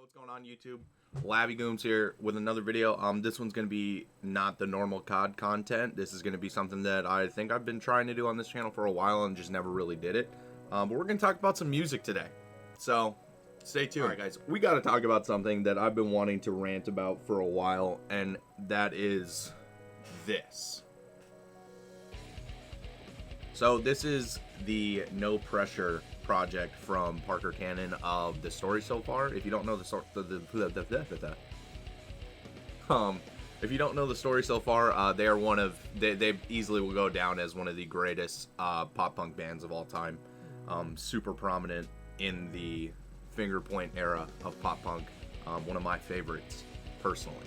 what's going on YouTube? Labby Gooms here with another video. This one's gonna be not the normal COD content. This is gonna be something that I think I've been trying to do on this channel for a while and just never really did it. But we're gonna talk about some music today, so stay tuned. Alright guys, we gotta talk about something that I've been wanting to rant about for a while, and that is this. So this is the No Pressure project from Parker Cannon of The Story So Far. If you don't know the story, if you don't know The Story So Far, they are one of they easily will go down as one of the greatest pop punk bands of all time. Super prominent in the finger point era of pop punk. One of my favorites personally.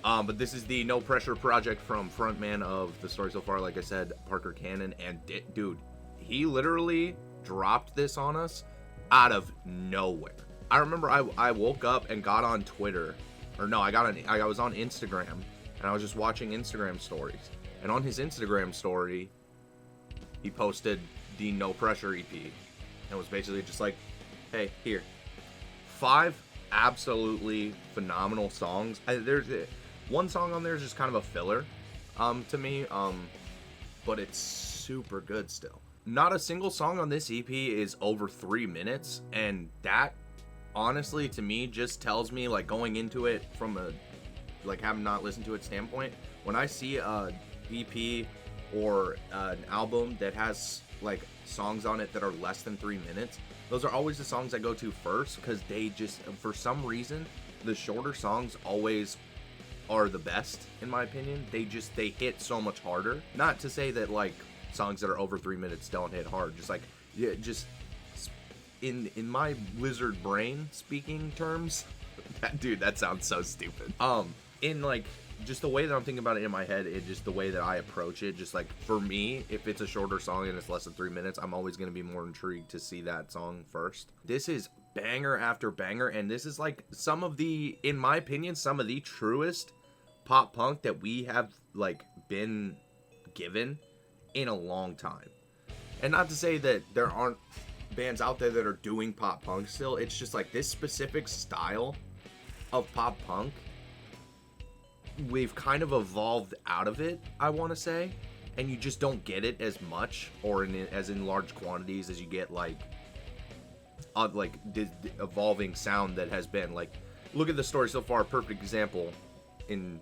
But this is the No Pressure project from frontman of The Story So Far, like I said, Parker Cannon, and dude, he literally dropped this on us out of nowhere. I remember I woke up and got on Twitter, or no, I was on Instagram, and I was just watching Instagram stories, and on his Instagram story, he posted the No Pressure EP, and was basically just like, hey, here, 5 absolutely phenomenal songs. There's one song on there is just kind of a filler, to me, but it's super good still. Not a single song on this EP is over 3 minutes, and that honestly to me just tells me, like, going into it from a like having not listened to it standpoint, when I see a EP or an album that has like songs on it that are less than 3 minutes, those are always the songs I go to first, because they just, for some reason, the shorter songs always are the best in my opinion. They hit so much harder. Not to say that like songs that are over 3 minutes don't hit hard, just like, yeah, just in my lizard brain speaking terms, that sounds so stupid. In like just the way that I'm thinking about it in my head, it just the way that I approach it, just like for me, if it's a shorter song and it's less than 3 minutes, I'm always going to be more intrigued to see that song first. This is banger after banger, and this is like some of the, in my opinion, some of the truest pop punk that we have like been given in a long time. And not to say that there aren't bands out there that are doing pop punk still, it's just like this specific style of pop punk, we've kind of evolved out of it, I want to say, and you just don't get it as much or as in large quantities as you get like the evolving sound that has been like, look at The Story So Far, perfect example in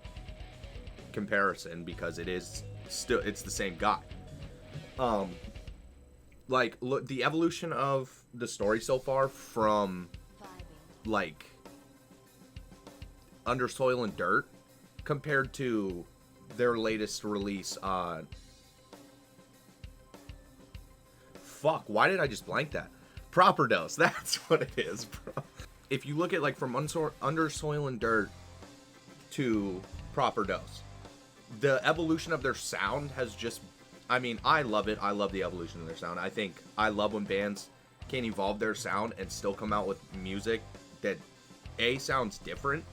comparison, because it's the same guy. Like, look, the evolution of The Story So Far from like Under Soil and Dirt compared to their latest release, fuck, why did I just blank that? Proper Dose, that's what it is, bro. If you look at like from Under Soil and Dirt to Proper Dose, the evolution of their sound has just, I mean, I love it. I love the evolution of their sound. I love when bands can evolve their sound and still come out with music that A, sounds different,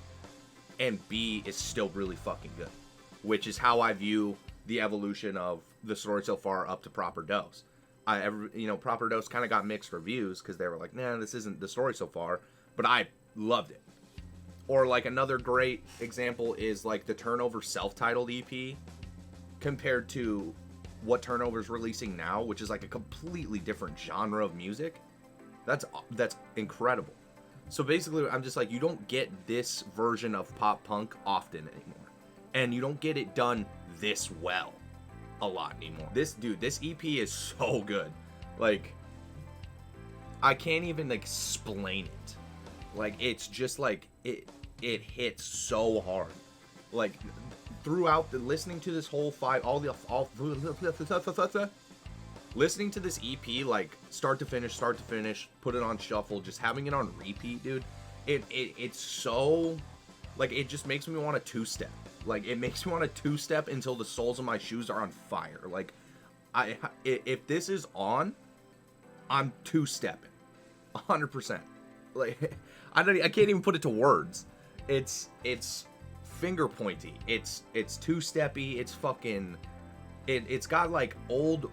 and B, is still really fucking good. Which is how I view the evolution of The Story So Far up to Proper Dose. Proper Dose kind of got mixed reviews because they were like, nah, this isn't The Story So Far, but I loved it. Or like another great example is like the Turnover self-titled EP compared to what Turnover's releasing now, which is like a completely different genre of music. That's incredible. So basically, I'm just like, you don't get this version of pop punk often anymore, and you don't get it done this well a lot anymore. This EP is so good. Like, I can't even explain it. Like, it's just like it hits so hard. Like, throughout listening to this whole listening to this EP, like start to finish, put it on shuffle, just having it on repeat, dude, it's so, like, it just makes me want to two-step. Like, it makes me want to two-step until the soles of my shoes are on fire. Like, if this is on, I'm two-stepping 100%. Like, I can't even put it to words. It's finger pointy, it's two-steppy, it's fucking, it's got like old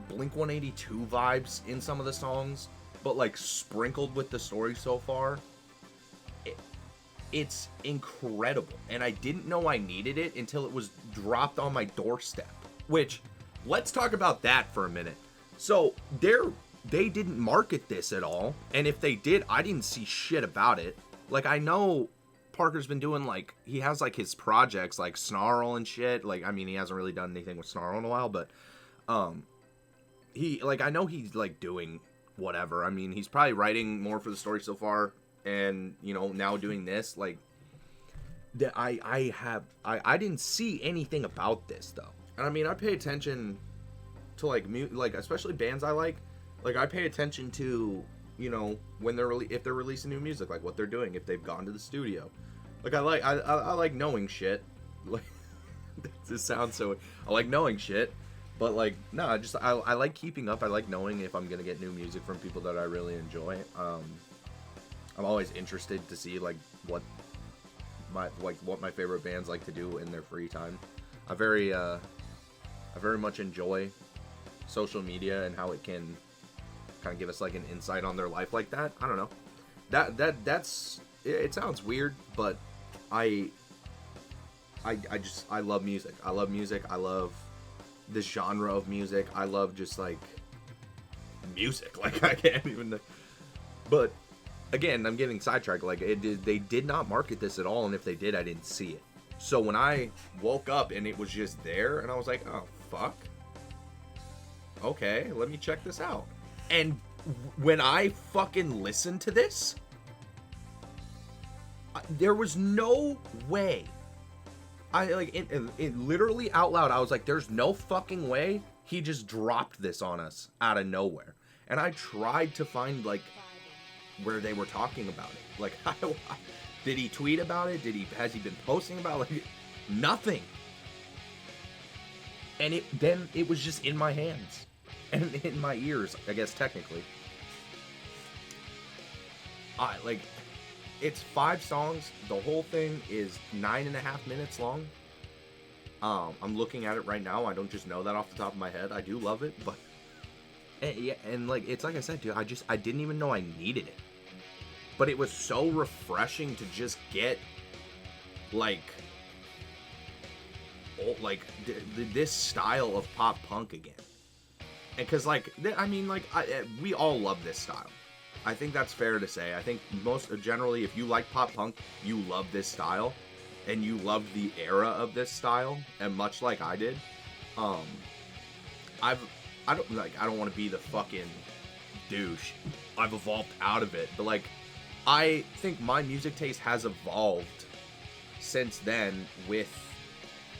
Blink-182 vibes in some of the songs, but like sprinkled with The Story So Far. It's incredible, and I didn't know I needed it until it was dropped on my doorstep. Which, let's talk about that for a minute. So they didn't market this at all, and if they did, I didn't see shit about it. Like, I know Parker's been doing, like, he has, like, his projects, like Snarl and shit. Like, I mean, he hasn't really done anything with Snarl in a while, but he, like, I know he's, like, doing whatever. I mean, he's probably writing more for the story so far, and, you know, now doing this. Like, I didn't see anything about this, though. And I mean, I pay attention to, like, especially bands I like. Like, I pay attention to, you know, when if they're releasing new music, like what they're doing, if they've gone to the studio. Like, I like knowing shit. Like, this sounds so, I like knowing shit, but like, no, I like keeping up. I like knowing if I'm gonna get new music from people that I really enjoy. I'm always interested to see like what my favorite bands like to do in their free time. I very much enjoy social media and how it can kind of give us like an insight on their life like that. I don't know. That's it sounds weird, but I love music. I love music. I love this genre of music. I love just like music. Like, I can't even. But again, I'm getting sidetracked. Like, they did not market this at all, and if they did, I didn't see it. So when I woke up and it was just there, and I was like, oh fuck. Okay, let me check this out. And when I fucking listened to this, there was no way. I like it literally out loud. I was like, there's no fucking way he just dropped this on us out of nowhere. And I tried to find like where they were talking about it. Like, did he tweet about it? Has he been posting about it? Like, nothing. And it was just in my hands. And in my ears, I guess, technically. It's 5 songs. The whole thing is 9.5 minutes long. I'm looking at it right now. I don't just know that off the top of my head. I do love it, but and like, it's like I said, dude, I didn't even know I needed it. But it was so refreshing to just get this style of pop punk again. And because, like, I mean, like, we all love this style. I think that's fair to say. I think generally, if you like pop punk, you love this style, and you love the era of this style, and much like I did, I don't want to be the fucking douche. I've evolved out of it, but like, I think my music taste has evolved since then with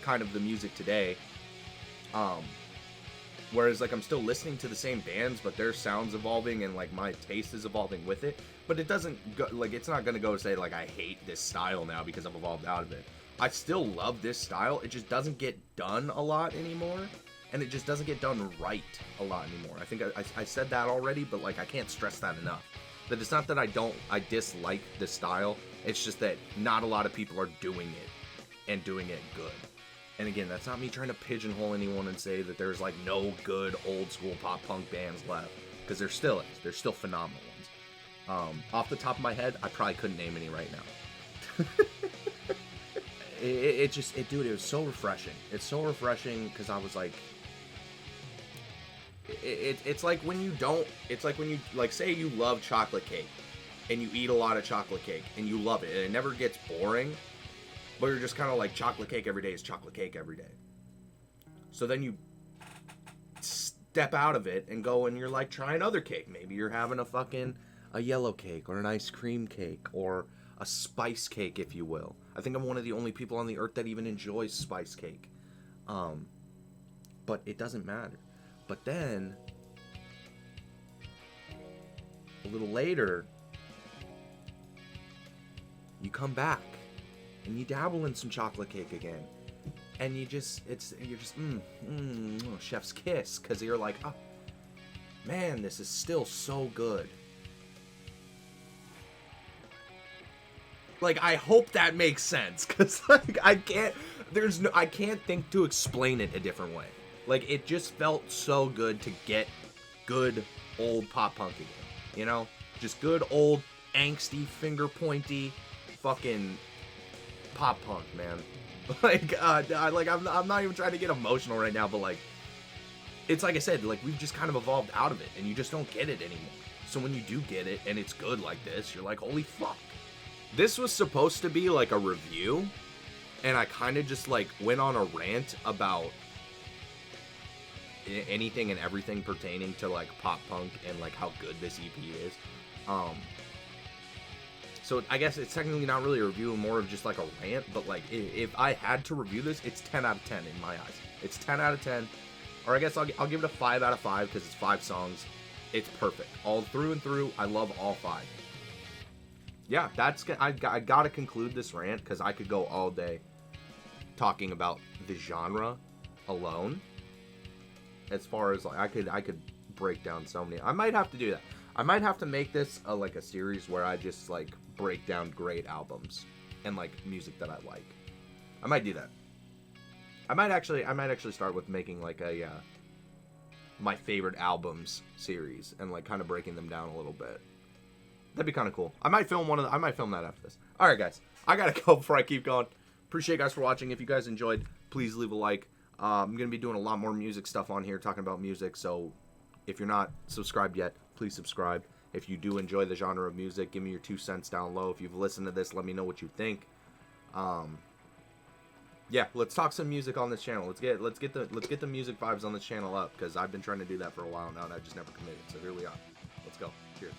kind of the music today. Whereas, like, I'm still listening to the same bands, but their sound's evolving, and, like, my taste is evolving with it. But it doesn't go, like, it's not gonna go to say, like, I hate this style now because I've evolved out of it. I still love this style. It just doesn't get done a lot anymore, and it just doesn't get done right a lot anymore. I think I said that already, but, like, I can't stress that enough. That it's not that I dislike the style. It's just that not a lot of people are doing it, and doing it good. And again, that's not me trying to pigeonhole anyone and say that there's, like, no good old-school pop-punk bands left. Because there still is. There's still phenomenal ones. Off the top of my head, I probably couldn't name any right now. Dude, it was so refreshing. It's so refreshing because I was like... It's like when you don't... It's like when you, like, say you love chocolate cake. And you eat a lot of chocolate cake. And you love it. And it never gets boring. But you're just kind of like, chocolate cake every day is chocolate cake every day. So then you step out of it and go and you're like trying other cake. Maybe you're having a yellow cake or an ice cream cake or a spice cake, if you will. I think I'm one of the only people on the earth that even enjoys spice cake. But it doesn't matter. But then, a little later, you come back. And you dabble in some chocolate cake again. And you're just chef's kiss. Because you're like, oh, man, this is still so good. Like, I hope that makes sense. Because, like, I can't think to explain it a different way. Like, it just felt so good to get good old pop punk again. You know? Just good old angsty, finger pointy, fucking pop punk, man. I'm not even trying to get emotional right now, but like, it's like I said, like we've just kind of evolved out of it, and you just don't get it anymore. So when you do get it, and it's good like this, you're like, holy fuck. This was supposed to be like a review, and I kind of just like went on a rant about anything and everything pertaining to like pop punk and like how good this EP is. So I guess it's technically not really a review, more of just like a rant, but like if I had to review this, it's 10 out of 10 in my eyes. It's 10 out of 10, or I guess I'll give it a 5 out of 5 because it's 5 songs. It's perfect all through and through. I love all 5. Yeah, I gotta conclude this rant because I could go all day talking about the genre alone. As far as like I could break down so many. I might have to do that. I might have to make this like a series where I just like break down great albums and like music that I like. I might do that. I might actually start with making like a my favorite albums series and like kind of breaking them down a little bit. That'd be kind of cool. I might film that after this. All right, guys. I gotta go before I keep going. Appreciate you guys for watching. If you guys enjoyed, please leave a like. I'm gonna be doing a lot more music stuff on here, talking about music. So if you're not subscribed yet, please subscribe. If you do enjoy the genre of music, give me your 2 cents down low. If you've listened to this, let me know what you think. Yeah, let's talk some music on this channel. Let's get the music vibes on this channel up, because I've been trying to do that for a while now and I just never committed. So here we are. Let's go. Cheers.